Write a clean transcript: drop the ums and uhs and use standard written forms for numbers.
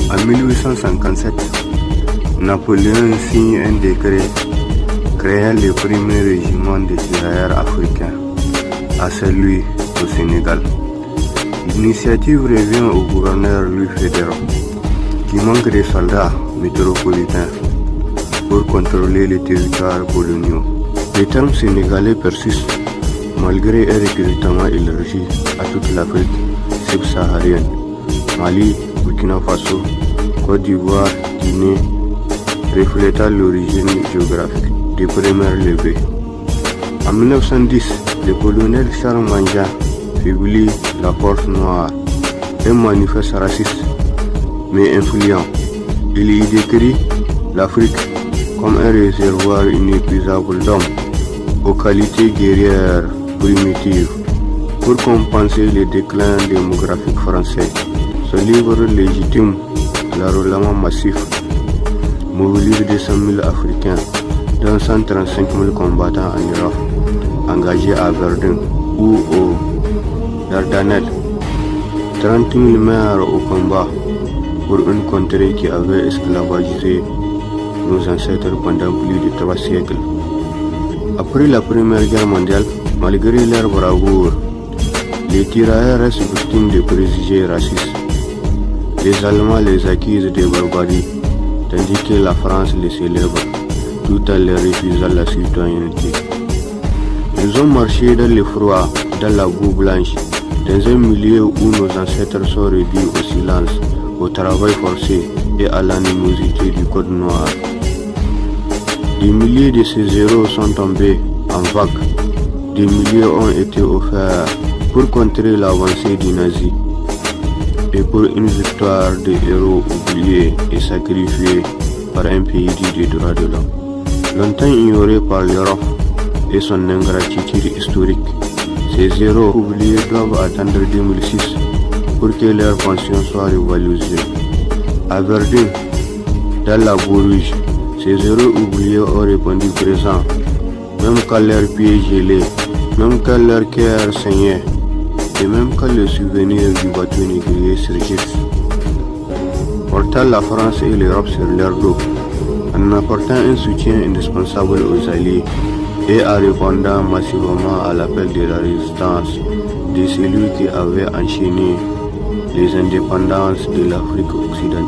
En 1857, Napoléon signe un décret créant le premier régiment de tirailleurs africains, à celui au Sénégal. L'initiative revient au gouverneur Louis Fédéral, qui manque de soldats métropolitains pour contrôler les territoires coloniaux. Les termes sénégalais persistent malgré un recrutement élargi à toute l'Afrique subsaharienne, Mali, Burkina Faso, Côte d'Ivoire, Guinée, reflétant l'origine géographique des premières levées. En 1910, le colonel Charles Manja publie La Force Noire, un manifeste raciste mais influent. Il y décrit l'Afrique comme un réservoir inépuisable d'hommes aux qualités guerrières primitives. Pour compenser le déclin démographique français, ce livre légitime l'enrôlement massif, mobilise 200 000 Africains, dont 135 000 combattants en Europe, engagés à Verdun ou aux Dardanelles, 30 000 mères au combat pour une contrée qui avait esclavagisé nos ancêtres pendant plus de 3 siècles. Après la Première Guerre mondiale, malgré leur bravoure, les tirailleurs restent victimes de préjugés racistes. Les Allemands les accusent de barbarie, tandis que la France les célèbre tout en leur refusant la citoyenneté. Ils ont marché dans le froid, dans la boue blanche, dans un milieu où nos ancêtres sont réduits au silence, au travail forcé et à l'animosité du code noir. Des milliers de ces héros sont tombés en vague. Des milliers ont été offerts pour contrer l'avancée du nazi et pour une victoire des héros oubliés et sacrifiés par un pays des droits de l'homme. Longtemps ignoré par l'Europe et son ingratitude historique, ces héros oubliés doivent attendre 2006 pour que leur pension soit revalorisée. À Verdun, dans la boue rouge, ces héros oubliés ont répondu présent, même quand leurs pieds gelaient, même quand leur cœur saignait, et même quand le souvenir du bateau négrier surgisse. Portant la France et l'Europe sur leur dos, en apportant un soutien indispensable aux alliés et en répondant massivement à l'appel de la résistance de celui qui avait enchaîné les indépendances de l'Afrique occidentale.